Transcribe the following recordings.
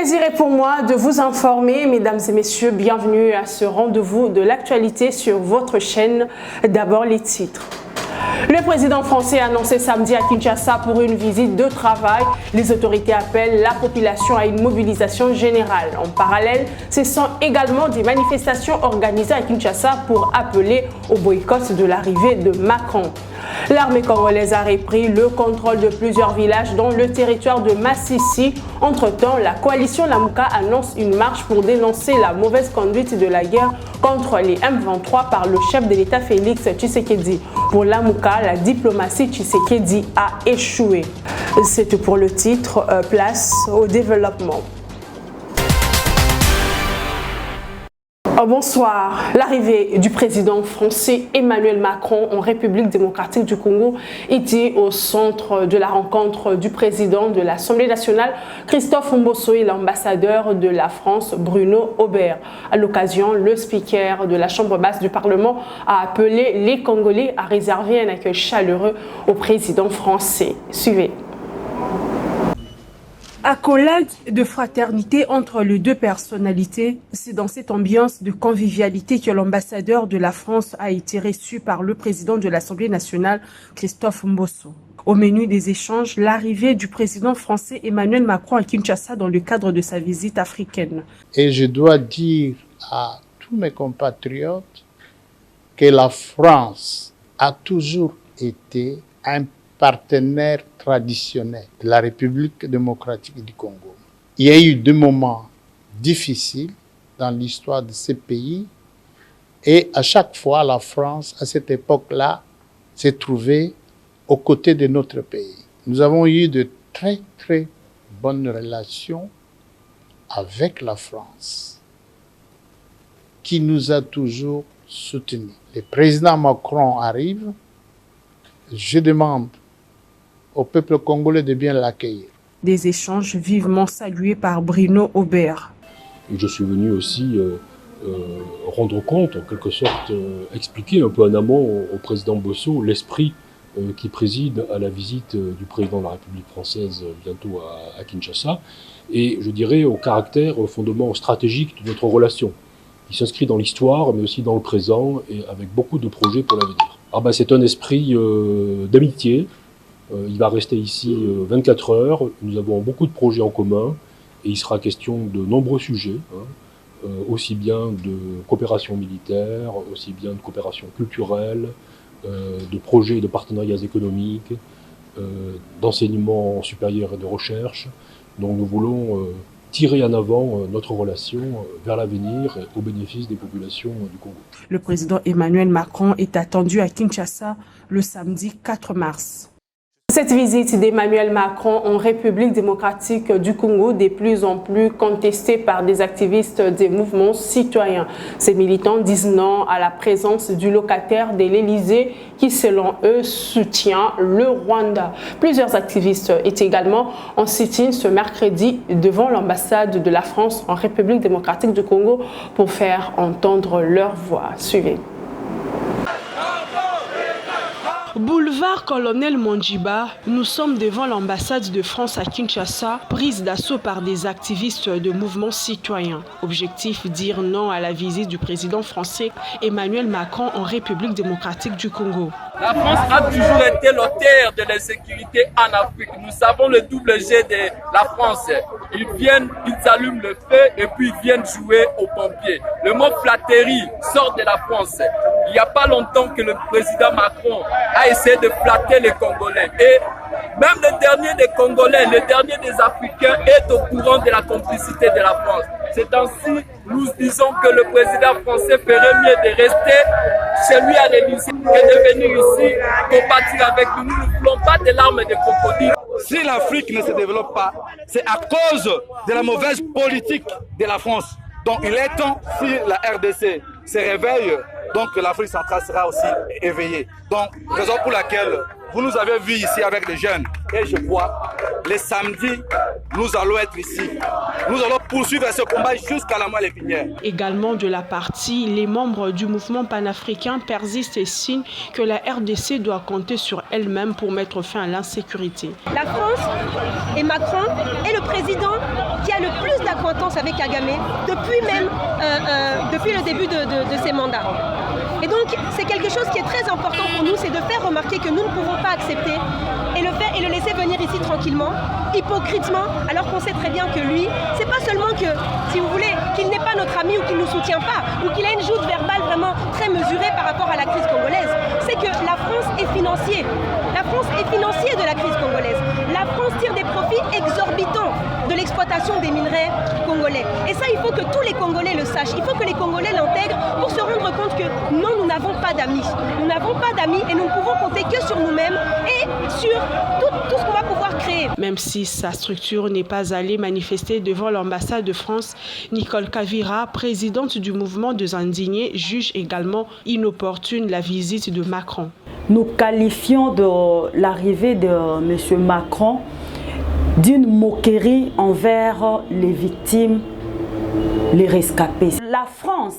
plaisir est pour moi de vous informer, mesdames et messieurs, bienvenue à ce rendez-vous de l'actualité sur votre chaîne. D'abord les titres. Le président français a annoncé samedi à Kinshasa pour une visite de travail. Les autorités appellent la population à une mobilisation générale. En parallèle, ce sont également des manifestations organisées à Kinshasa pour appeler au boycott de l'arrivée de Macron. L'armée congolaise a repris le contrôle de plusieurs villages dans le territoire de Massissi. Entre-temps, la coalition Lamuka annonce une marche pour dénoncer la mauvaise conduite de la guerre contre les M23 par le chef de l'État Félix Tshisekedi. Pour Lamuka, la diplomatie Tshisekedi a échoué. C'est tout pour le titre. Place au développement. Bonsoir. L'arrivée du président français Emmanuel Macron en République démocratique du Congo était au centre de la rencontre du président de l'Assemblée nationale, Christophe Mbosso, et l'ambassadeur de la France, Bruno Aubert. À l'occasion, le speaker de la Chambre basse du Parlement a appelé les Congolais à réserver un accueil chaleureux au président français. Suivez. Accolade de fraternité entre les deux personnalités, c'est dans cette ambiance de convivialité que l'ambassadeur de la France a été reçu par le président de l'Assemblée nationale, Christophe Mbosso. Au menu des échanges, l'arrivée du président français Emmanuel Macron à Kinshasa dans le cadre de sa visite africaine. Et je dois dire à tous mes compatriotes que la France a toujours été un partenaire traditionnel de la République démocratique du Congo. Il y a eu des moments difficiles dans l'histoire de ce pays et à chaque fois, la France, à cette époque-là, s'est trouvée aux côtés de notre pays. Nous avons eu de très, très bonnes relations avec la France, qui nous a toujours soutenus. Le président Macron arrive, je demande au peuple congolais de bien l'accueillir. Des échanges vivement salués par Bruno Aubert. Et je suis venu aussi rendre compte, en quelque sorte, expliquer un peu en amont au président Mbosso l'esprit qui préside à la visite du président de la République française bientôt à Kinshasa, et je dirais au caractère, au fondement stratégique de notre relation, qui s'inscrit dans l'histoire, mais aussi dans le présent, et avec beaucoup de projets pour l'avenir. C'est un esprit d'amitié. Il va rester ici 24 heures, nous avons beaucoup de projets en commun et il sera question de nombreux sujets, aussi bien de coopération militaire, aussi bien de coopération culturelle, de projets et de partenariats économiques, d'enseignement supérieur et de recherche. Donc nous voulons tirer en avant notre relation vers l'avenir au bénéfice des populations du Congo. Le président Emmanuel Macron est attendu à Kinshasa le samedi 4 mars. Cette visite d'Emmanuel Macron en République démocratique du Congo est de plus en plus contestée par des activistes des mouvements citoyens. Ces militants disent non à la présence du locataire de l'Élysée qui, selon eux, soutient le Rwanda. Plusieurs activistes étaient également en sit-in ce mercredi devant l'ambassade de la France en République démocratique du Congo pour faire entendre leur voix. Suivez. Boulevard Colonel Mondjiba, nous sommes devant l'ambassade de France à Kinshasa, prise d'assaut par des activistes de mouvements citoyens. Objectif, dire non à la visite du président français Emmanuel Macron en République démocratique du Congo. La France a toujours été l'auteur de l'insécurité en Afrique. Nous savons le double G de la France. Ils viennent, ils allument le feu et puis ils viennent jouer aux pompiers. Le mot flatterie sort de la France. Il n'y a pas longtemps que le président Macron a essayé de flatter les Congolais. Et même le dernier des Congolais, le dernier des Africains est au courant de la complicité de la France. C'est ainsi, nous disons que le président français ferait mieux de rester chez lui à l'Élysée que de venir ici combattre avec nous. Nous ne voulons pas de larmes de crocodile. Si l'Afrique ne se développe pas, c'est à cause de la mauvaise politique de la France. Donc il est temps, si la RDC se réveille, donc l'Afrique centrale sera aussi éveillée. Donc, raison pour laquelle vous nous avez vus ici avec les jeunes. Et je crois, les samedis, nous allons être ici. Nous allons poursuivre ce combat jusqu'à la moelle épinière. Également de la partie, les membres du mouvement panafricain persistent et signent que la RDC doit compter sur elle-même pour mettre fin à l'insécurité. La France et Macron et le président qui a le plus d'acquaintance avec Kagame depuis le début de ses mandats. Et donc, c'est quelque chose qui est très important pour nous, c'est de faire remarquer que nous ne pouvons pas accepter et le laisser venir ici tranquillement, hypocritement, alors qu'on sait très bien que lui, c'est pas seulement que, si vous voulez, qu'il n'est pas notre ami ou qu'il ne nous soutient pas, ou qu'il a une joute verbale vraiment très mesurée par rapport à la crise congolaise, c'est que la France est financier. La France est financier de la crise congolaise. La France tire des profits exorbitants de l'exploitation des minerais congolais. Et ça, il faut que tous les Congolais le sachent. Il faut que les Congolais l'intègrent pour se rendre compte que non, nous n'avons pas d'amis. Nous n'avons pas d'amis et nous ne pouvons compter que sur nous-mêmes et sur tout ce qu'on va pouvoir créer. Même si sa structure n'est pas allée manifester devant l'ambassade de France, Nicole Kavira, présidente du mouvement des indignés, juge également inopportune la visite de Macron. Nous qualifions de l'arrivée de M. Macron d'une moquerie envers les victimes, les rescapés. La France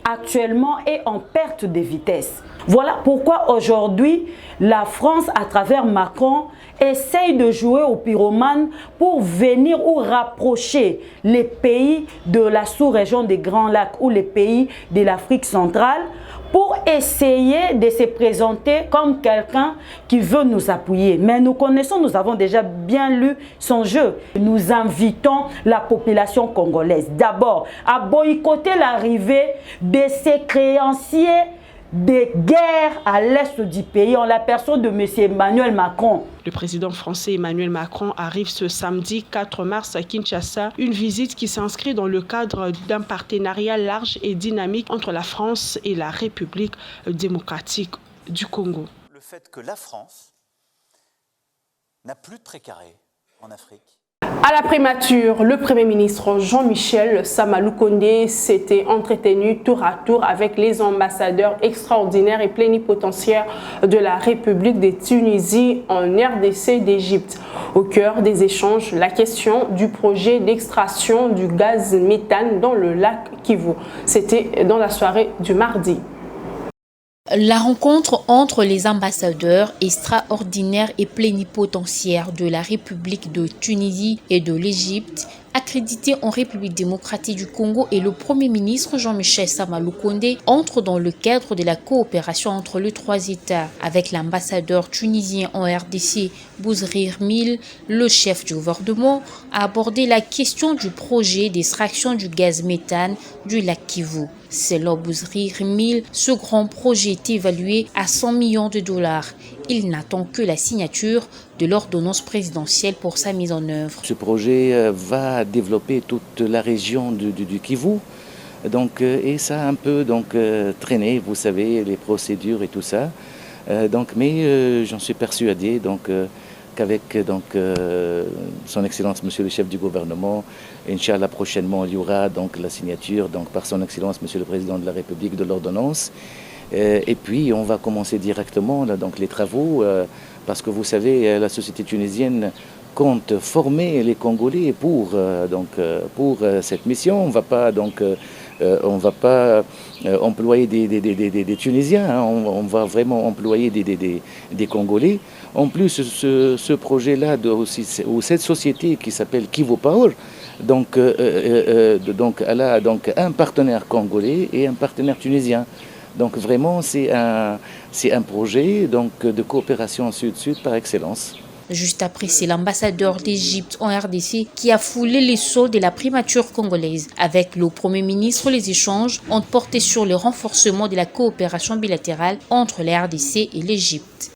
actuellement est en perte de vitesse. Voilà pourquoi aujourd'hui, la France, à travers Macron, essaye de jouer au pyromane pour venir ou rapprocher les pays de la sous-région des Grands Lacs ou les pays de l'Afrique centrale pour essayer de se présenter comme quelqu'un qui veut nous appuyer. Mais nous connaissons, nous avons déjà bien lu son jeu. Nous invitons la population congolaise d'abord à boycotter l'arrivée de ces créanciers des guerres à l'est du pays en la personne de M. Emmanuel Macron. Le président français Emmanuel Macron arrive ce samedi 4 mars à Kinshasa, une visite qui s'inscrit dans le cadre d'un partenariat large et dynamique entre la France et la République démocratique du Congo. Le fait que la France n'a plus de précaré en Afrique. À la primature, le Premier ministre Jean-Michel Sama Lukonde s'était entretenu tour à tour avec les ambassadeurs extraordinaires et plénipotentiaires de la République de Tunisie en RDC d'Égypte. Au cœur des échanges, la question du projet d'extraction du gaz méthane dans le lac Kivu. C'était dans la soirée du mardi. La rencontre entre les ambassadeurs extraordinaires et plénipotentiaires de la République de Tunisie et de l'Égypte, accrédités en République démocratique du Congo, et le Premier ministre Jean-Michel Sama Lukonde entre dans le cadre de la coopération entre les trois États. Avec l'ambassadeur tunisien en RDC, Bouzrir Mil, le chef du gouvernement a abordé la question du projet d'extraction du gaz méthane du lac Kivu. Selon Bouzrir Mil, ce grand projet est évalué à 100 millions de dollars. Il n'attend que la signature de l'ordonnance présidentielle pour sa mise en œuvre. Ce projet va développer toute la région du Kivu. Donc, et ça a un peu traîné, vous savez, les procédures et tout ça. Mais j'en suis persuadé qu'avec son Excellence Monsieur le chef du gouvernement, Inch'Allah prochainement il y aura la signature par son Excellence Monsieur le Président de la République de l'ordonnance. Et puis on va commencer directement les travaux parce que vous savez la société tunisienne compte former les Congolais pour cette mission. On va pas employer des Tunisiens, hein. On va vraiment employer des Congolais. En plus, ce projet-là, ou cette société qui s'appelle Kivu Power, elle a un partenaire congolais et un partenaire tunisien. Donc vraiment, c'est un projet de coopération sud-sud par excellence. Juste après, c'est l'ambassadeur d'Égypte en RDC qui a foulé les sauts de la primature congolaise. Avec le Premier ministre, les échanges ont porté sur le renforcement de la coopération bilatérale entre la RDC et l'Égypte.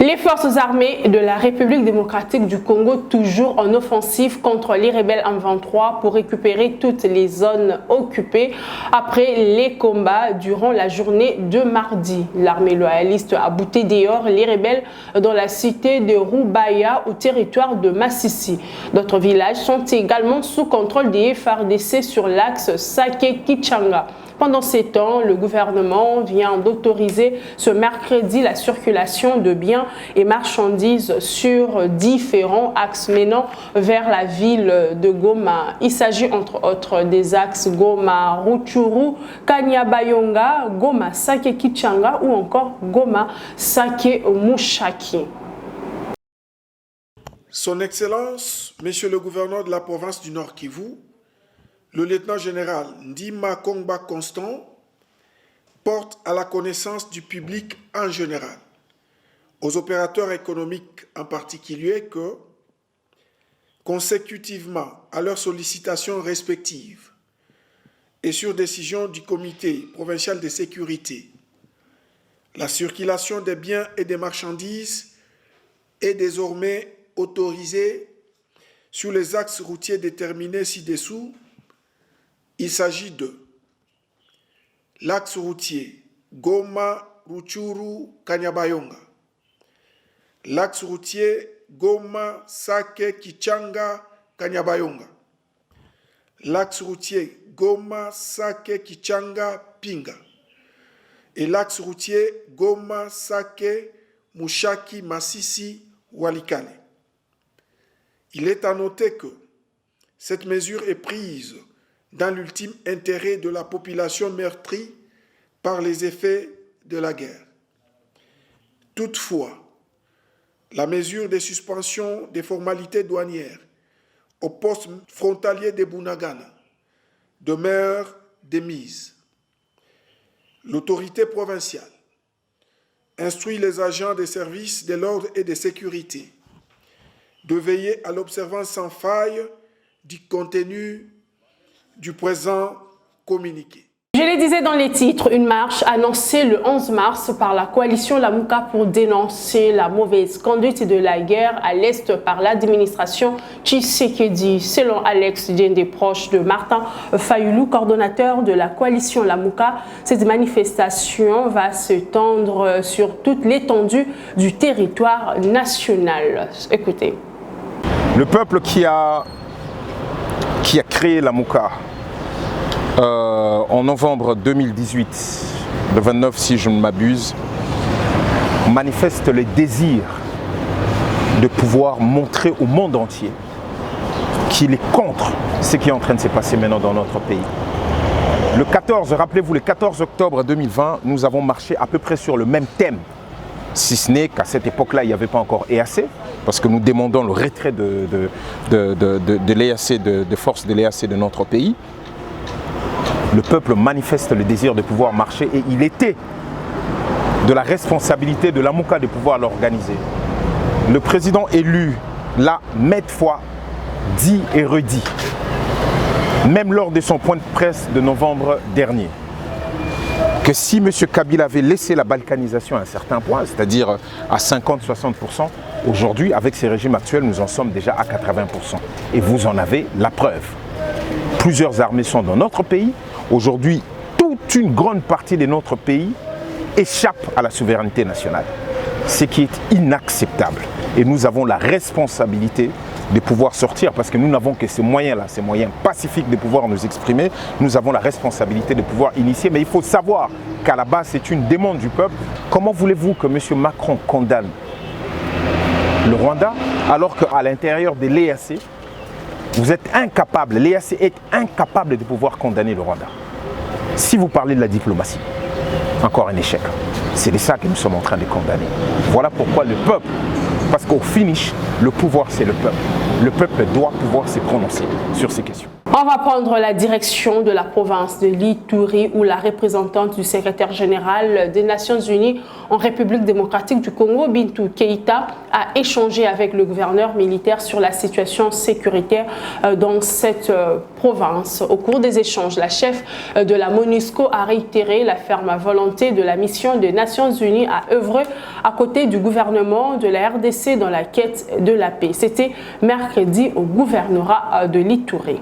Les forces armées de la République démocratique du Congo toujours en offensive contre les rebelles M23 pour récupérer toutes les zones occupées après les combats durant la journée de mardi. L'armée loyaliste a bouté dehors les rebelles dans la cité de Rubaya au territoire de Massissi. D'autres villages sont également sous contrôle des FARDC sur l'axe Sake-Kichanga. Pendant ces temps, le gouvernement vient d'autoriser ce mercredi la circulation de biens et marchandises sur différents axes menant vers la ville de Goma. Il s'agit entre autres des axes Goma-Rutshuru, Kanyabayonga, Goma-Sake-Kichanga ou encore Goma-Sake-Mushaki. Son Excellence, Monsieur le gouverneur de la province du Nord Kivu, le lieutenant-général Ndima Kongba Constant, porte à la connaissance du public en général, aux opérateurs économiques en particulier, que, consécutivement à leurs sollicitations respectives et sur décision du comité provincial de sécurité, la circulation des biens et des marchandises est désormais autorisée sur les axes routiers déterminés ci-dessous. Il s'agit de l'axe routier Goma, Ruchuru, Kanyabayonga, l'axe routier Goma, Sake, Kichanga, Kanyabayonga, l'axe routier Goma, Sake, Kichanga, Pinga, et l'axe routier Goma, Sake, Mushaki, Masisi, Walikale. Il est à noter que cette mesure est prise dans l'ultime intérêt de la population meurtrie par les effets de la guerre. Toutefois, la mesure de suspension des formalités douanières au poste frontalier de Bunagana demeure démise. L'autorité provinciale instruit les agents des services de l'ordre et de sécurité de veiller à l'observance sans faille du contenu du présent communiqué. Je le disais dans les titres, une marche annoncée le 11 mars par la coalition Lamuka pour dénoncer la mauvaise conduite de la guerre à l'Est par l'administration Tshisekedi. Selon Alex Diende, proche de Martin Fayoulou, coordonnateur de la coalition Lamuka, cette manifestation va s'étendre sur toute l'étendue du territoire national. Écoutez. Le peuple qui a créé Lamuka en novembre 2018, le 29 si je ne m'abuse, manifeste le désir de pouvoir montrer au monde entier qu'il est contre ce qui est en train de se passer maintenant dans notre pays. Le 14, rappelez-vous, le 14 octobre 2020, nous avons marché à peu près sur le même thème, si ce n'est qu'à cette époque-là, il n'y avait pas encore EAC, parce que nous demandons le retrait de l'EAC, de force de l'EAC de notre pays. Le peuple manifeste le désir de pouvoir marcher et il était de la responsabilité de Lamuka de pouvoir l'organiser. Le président élu l'a maintes fois dit et redit, même lors de son point de presse de novembre dernier, que si M. Kabila avait laissé la balkanisation à un certain point, c'est-à-dire à 50-60%, aujourd'hui, avec ces régimes actuels, nous en sommes déjà à 80%. Et vous en avez la preuve. Plusieurs armées sont dans notre pays. Aujourd'hui, toute une grande partie de notre pays échappe à la souveraineté nationale. Ce qui est inacceptable. Et nous avons la responsabilité de pouvoir sortir, parce que nous n'avons que ces moyens-là, ces moyens pacifiques de pouvoir nous exprimer. Nous avons la responsabilité de pouvoir initier, mais il faut savoir qu'à la base, c'est une demande du peuple. Comment voulez-vous que M. Macron condamne le Rwanda, alors qu'à l'intérieur de l'EAC, vous êtes incapable, l'EAC est incapable de pouvoir condamner le Rwanda. Si vous parlez de la diplomatie, encore un échec. C'est de ça que nous sommes en train de condamner. Voilà pourquoi le peuple, parce qu'au finish, le pouvoir c'est le peuple. Le peuple doit pouvoir se prononcer sur ces questions. On va prendre la direction de la province de l'Ituri où la représentante du secrétaire général des Nations Unies en République démocratique du Congo, Bintou Keïta, a échangé avec le gouverneur militaire sur la situation sécuritaire dans cette province. Au cours des échanges, la chef de la MONUSCO a réitéré la ferme volonté de la mission des Nations Unies à œuvrer à côté du gouvernement de la RDC dans la quête de la paix. C'était mercredi au gouvernorat de l'Ituri.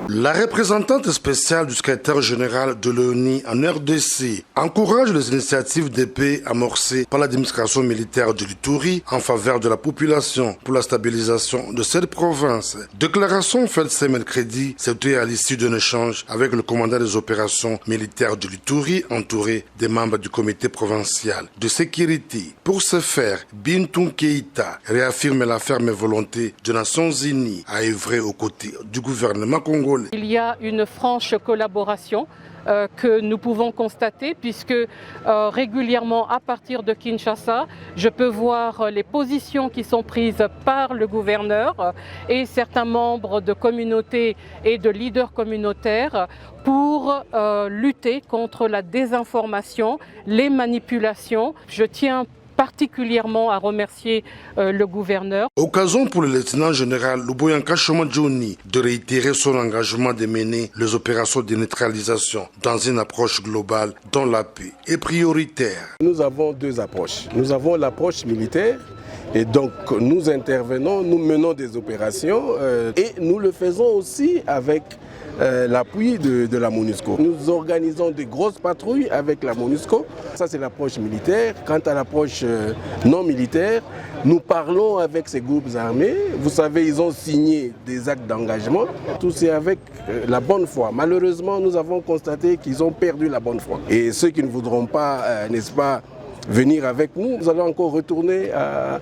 La représentante spéciale du secrétaire général de l'ONU en RDC encourage les initiatives de paix amorcées par l'administration militaire de l'Ituri en faveur de la population pour la stabilisation de cette province. Déclaration faite ce mercredi, c'était à l'issue d'un échange avec le commandant des opérations militaires de l'Ituri entouré des membres du comité provincial de sécurité. Pour ce faire, Bintou Keïta réaffirme la ferme volonté des Nations Unies à œuvrer aux côtés du gouvernement congolais Congolais. Il y a une franche collaboration que nous pouvons constater puisque régulièrement à partir de Kinshasa, je peux voir les positions qui sont prises par le gouverneur et certains membres de communautés et de leaders communautaires pour lutter contre la désinformation, les manipulations. Je tiens particulièrement à remercier le gouverneur. Occasion pour le lieutenant-général Luboyanka Choma-Johnny de réitérer son engagement de mener les opérations de neutralisation dans une approche globale dont la paix est prioritaire. Nous avons deux approches. Nous avons l'approche militaire et donc nous intervenons, nous menons des opérations et nous le faisons aussi avec l'appui de la MONUSCO. Nous organisons de grosses patrouilles avec la MONUSCO. Ça, c'est l'approche militaire. Quant à l'approche non militaire, nous parlons avec ces groupes armés. Vous savez, ils ont signé des actes d'engagement. Tout c'est avec la bonne foi. Malheureusement, nous avons constaté qu'ils ont perdu la bonne foi. Et ceux qui ne voudront pas, n'est-ce pas, venir avec nous, nous allons encore retourner à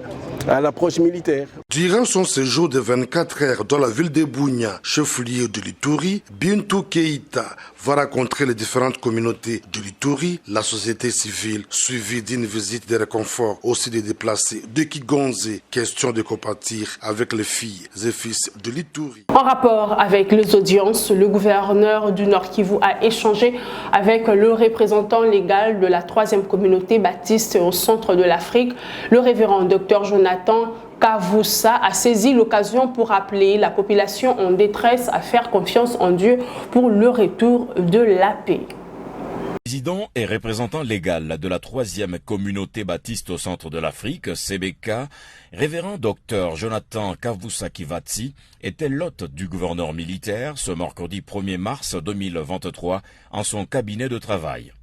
l'approche militaire. Durant son séjour de 24 heures dans la ville de Bunia, chef-lieu de l'Ituri, Bintou Keïta va rencontrer les différentes communautés de l'Ituri, la société civile, suivie d'une visite de réconfort aussi des déplacés de Kigonze, question de compatir avec les filles et fils de l'Ituri. En rapport avec les audiences, le gouverneur du Nord Kivu a échangé avec le représentant légal de la 3e communauté baptiste au centre de l'Afrique, le révérend Dr Jonathan Kavusa a saisi l'occasion pour appeler la population en détresse à faire confiance en Dieu pour le retour de la paix. Président et représentant légal de la 3e communauté baptiste au centre de l'Afrique, CBK, révérend Dr Jonathan Kavusa Kivatsi, était l'hôte du gouverneur militaire ce mercredi 1er mars 2023 en son cabinet de travail.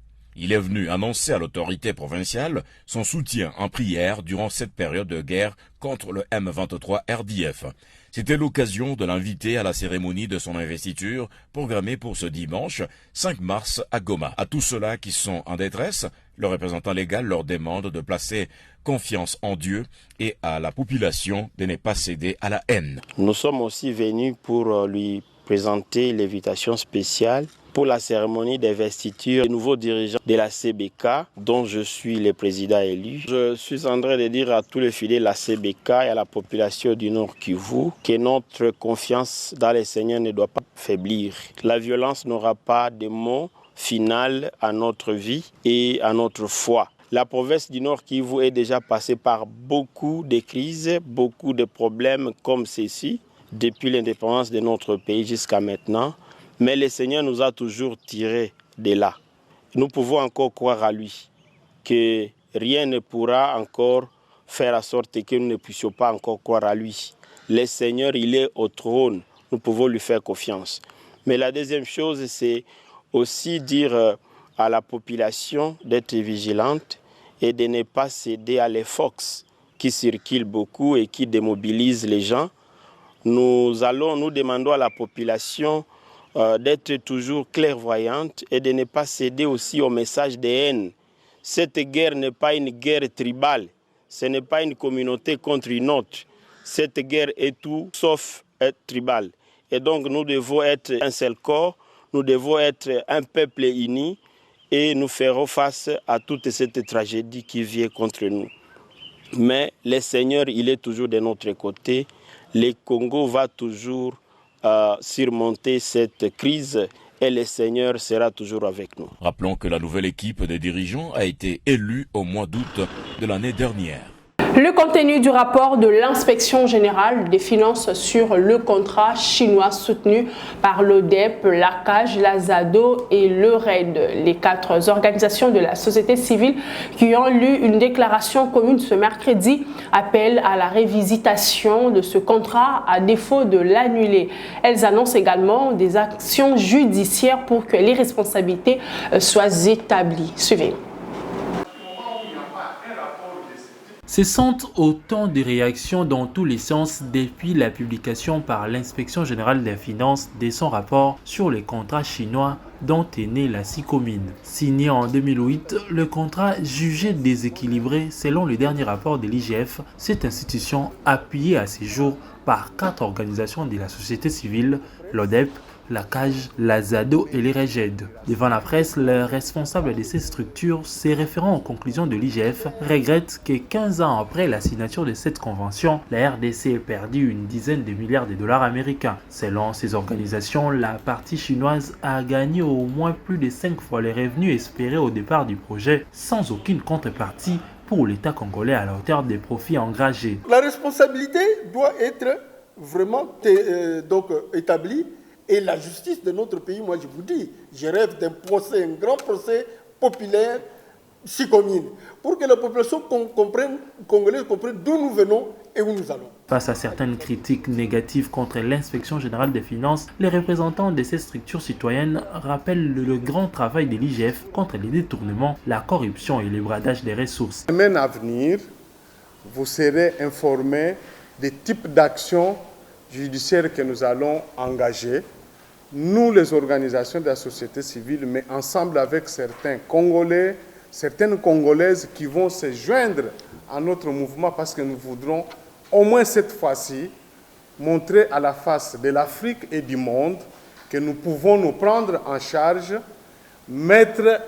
Il est venu annoncer à l'autorité provinciale son soutien en prière durant cette période de guerre contre le M23 RDF. C'était l'occasion de l'inviter à la cérémonie de son investiture programmée pour ce dimanche 5 mars à Goma. À tous ceux-là qui sont en détresse, le représentant légal leur demande de placer confiance en Dieu et à la population de ne pas céder à la haine. Nous sommes aussi venus pour lui présenter l'invitation spéciale pour la cérémonie d'investiture des nouveaux dirigeants de la CBK, dont je suis le président élu. Je suis en train de dire à tous les fidèles de la CBK et à la population du Nord Kivu que notre confiance dans le Seigneur ne doit pas faiblir. La violence n'aura pas de mot final à notre vie et à notre foi. La province du Nord Kivu est déjà passée par beaucoup de crises, beaucoup de problèmes comme ceci, depuis l'indépendance de notre pays jusqu'à maintenant. Mais le Seigneur nous a toujours tirés de là. Nous pouvons encore croire à lui, que rien ne pourra encore faire en sorte que nous ne puissions pas encore croire à lui. Le Seigneur, il est au trône, nous pouvons lui faire confiance. Mais la deuxième chose, c'est aussi dire à la population d'être vigilante et de ne pas céder à les fox qui circulent beaucoup et qui démobilisent les gens. Nous demandons à la population d'être toujours clairvoyante et de ne pas céder aussi au message de haine. Cette guerre n'est pas une guerre tribale, ce n'est pas une communauté contre une autre. Cette guerre est tout sauf être tribale. Et donc nous devons être un seul corps, nous devons être un peuple uni et nous ferons face à toute cette tragédie qui vient contre nous. Mais le Seigneur, il est toujours de notre côté. Le Congo va toujours surmonter cette crise et le Seigneur sera toujours avec nous. Rappelons que la nouvelle équipe des dirigeants a été élue au mois d'août de l'année dernière. Le contenu du rapport de l'Inspection générale des finances sur le contrat chinois soutenu par l'ODEP, la CAJ, la ZADO et le RAID, les 4 organisations de la société civile qui ont lu une déclaration commune ce mercredi, appellent à la révisitation de ce contrat à défaut de l'annuler. Elles annoncent également des actions judiciaires pour que les responsabilités soient établies. Suivez. Ce sont autant de réactions dans tous les sens depuis la publication par l'Inspection générale des finances de son rapport sur les contrats chinois dont est née la SICOMINE. Signé en 2008, le contrat jugé déséquilibré selon le dernier rapport de l'IGF, cette institution appuyée à ce jour par 4 organisations de la société civile, l'ODEP, la CAJ, la ZADO et les REGED. Devant la presse, le responsable de ces structures, se référant aux conclusions de l'IGF, regrette que 15 ans après la signature de cette convention, la RDC ait perdu une dizaine de milliards de dollars américains. Selon ces organisations, la partie chinoise a gagné au moins plus de 5 fois les revenus espérés au départ du projet, sans aucune contrepartie pour l'État congolais à la hauteur des profits engagés. La responsabilité doit être vraiment établie et la justice de notre pays, moi je vous dis, je rêve d'un procès, un grand procès populaire, si commune, pour que la population congolaise comprenne d'où nous venons et où nous allons. Face à certaines critiques négatives contre l'inspection générale des finances, les représentants de ces structures citoyennes rappellent le grand travail de l'IGF contre les détournements, la corruption et le bradage des ressources. Dans les semaines à venir, vous serez informés des types d'actions judiciaires que nous allons engager. Nous, les organisations de la société civile, mais ensemble avec certaines Congolaises qui vont se joindre à notre mouvement parce que nous voudrons au moins cette fois-ci montrer à la face de l'Afrique et du monde que nous pouvons nous prendre en charge, mettre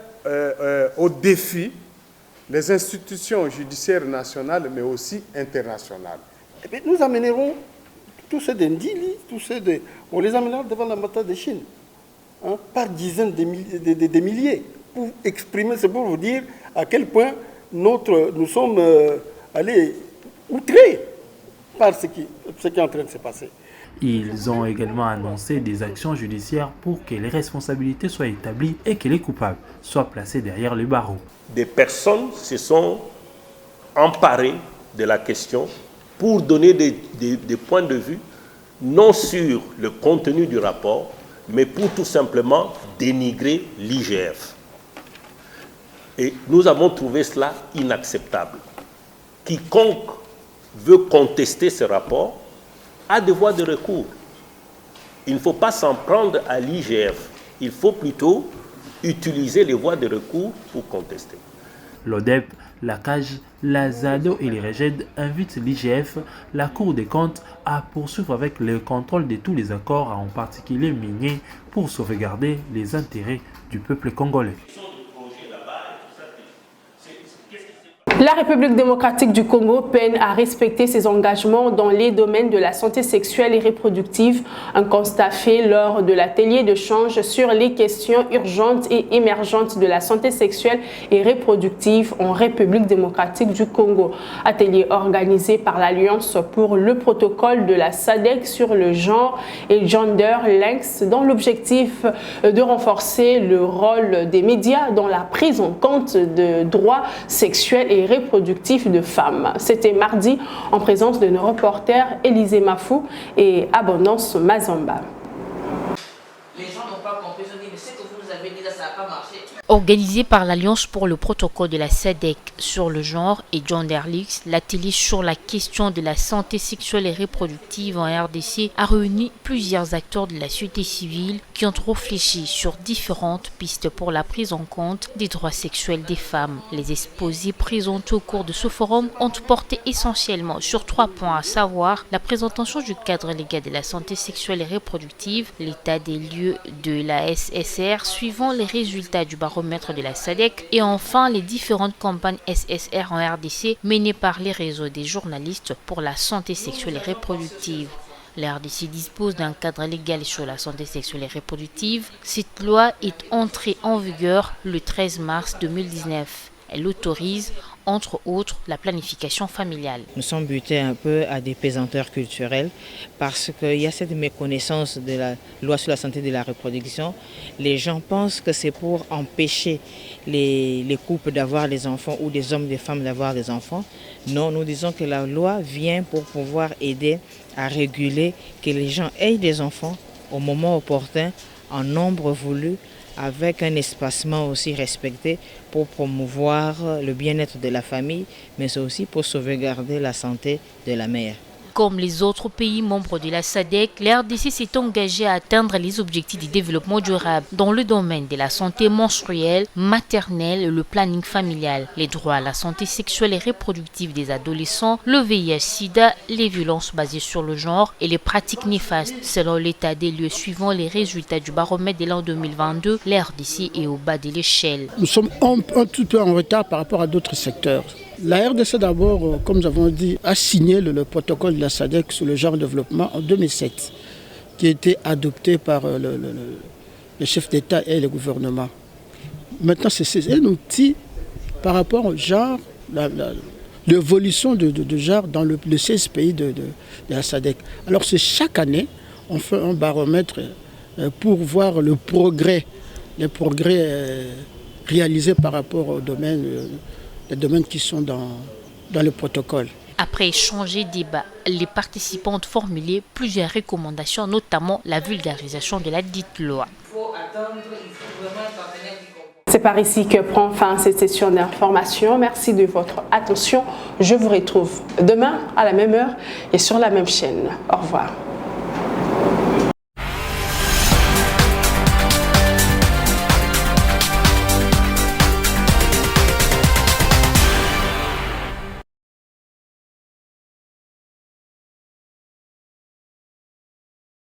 au défi les institutions judiciaires nationales mais aussi internationales. Et bien, nous amènerons tous ceux d'Indili, on les amènera devant l'ambassade de Chine, par dizaines de milliers, pour exprimer, c'est pour vous dire à quel point nous sommes allés outrés par ce qui est en train de se passer. Ils ont également annoncé des actions judiciaires pour que les responsabilités soient établies et que les coupables soient placés derrière les barreaux. Des personnes se sont emparées de la question pour donner des points de vue, non sur le contenu du rapport, mais pour tout simplement dénigrer l'IGF. Et nous avons trouvé cela inacceptable. Quiconque veut contester ce rapport a des voies de recours. Il ne faut pas s'en prendre à l'IGF. Il faut plutôt utiliser les voies de recours pour contester. L'ODEP, la CAJ, la ZADO et les REGED invitent l'IGF, la Cour des comptes, à poursuivre avec le contrôle de tous les accords, en particulier miniers, pour sauvegarder les intérêts du peuple congolais. La République démocratique du Congo peine à respecter ses engagements dans les domaines de la santé sexuelle et reproductive. Un constat fait lors de l'atelier d'échange sur les questions urgentes et émergentes de la santé sexuelle et reproductive en République démocratique du Congo. Atelier organisé par l'Alliance pour le protocole de la SADC sur le genre et gender links, dans l'objectif de renforcer le rôle des médias dans la prise en compte de droits sexuels et reproductifs de femmes. C'était mardi en présence de nos reporters Élisée Mafou et Abondance Mazamba. Les gens n'ont pas compris, ils ont dit mais ce que vous nous avez dit là, ça n'a pas marché. Organisé par l'Alliance pour le protocole de la SADC sur le genre et Genderlix, l'atelier sur la question de la santé sexuelle et reproductive en RDC a réuni plusieurs acteurs de la société civile qui ont réfléchi sur différentes pistes pour la prise en compte des droits sexuels des femmes. Les exposés présentés au cours de ce forum ont porté essentiellement sur 3 points, à savoir la présentation du cadre légal de la santé sexuelle et reproductive, l'état des lieux de la SSR suivant les résultats du baromètre de la SADC et enfin les différentes campagnes SSR en RDC menées par les réseaux des journalistes pour la santé sexuelle et reproductive. La RDC dispose d'un cadre légal sur la santé sexuelle et reproductive. Cette loi est entrée en vigueur le 13 mars 2019. Elle autorise, entre autres, la planification familiale. Nous sommes butés un peu à des pesanteurs culturelles parce qu'il y a cette méconnaissance de la loi sur la santé de la reproduction. Les gens pensent que c'est pour empêcher les couples d'avoir des enfants ou des hommes et des femmes d'avoir des enfants. Non, nous disons que la loi vient pour pouvoir aider à réguler que les gens aient des enfants au moment opportun, en nombre voulu, avec un espacement aussi respecté pour promouvoir le bien-être de la famille, mais aussi pour sauvegarder la santé de la mère. Comme les autres pays membres de la SADC, la RDC s'est engagée à atteindre les objectifs du développement durable dans le domaine de la santé menstruelle, maternelle et le planning familial, les droits à la santé sexuelle et reproductive des adolescents, le VIH-Sida, les violences basées sur le genre et les pratiques néfastes. Selon l'état des lieux suivant les résultats du baromètre de l'an 2022, la RDC est au bas de l'échelle. Nous sommes un tout peu en retard par rapport à d'autres secteurs. La RDC d'abord, comme nous avons dit, a signé le protocole de la SADC sur le genre de développement en 2007, qui a été adopté par le chef d'État et le gouvernement. Maintenant, c'est un outil par rapport au genre, l'évolution de genre dans les 16 pays de la SADC. Alors c'est chaque année, on fait un baromètre pour voir les progrès réalisés par rapport aux domaines, les domaines qui sont dans le protocole. Après échanger débat, les participants ont formulé plusieurs recommandations, notamment la vulgarisation de la dite loi. C'est par ici que prend fin cette session d'information. Merci de votre attention. Je vous retrouve demain à la même heure et sur la même chaîne. Au revoir.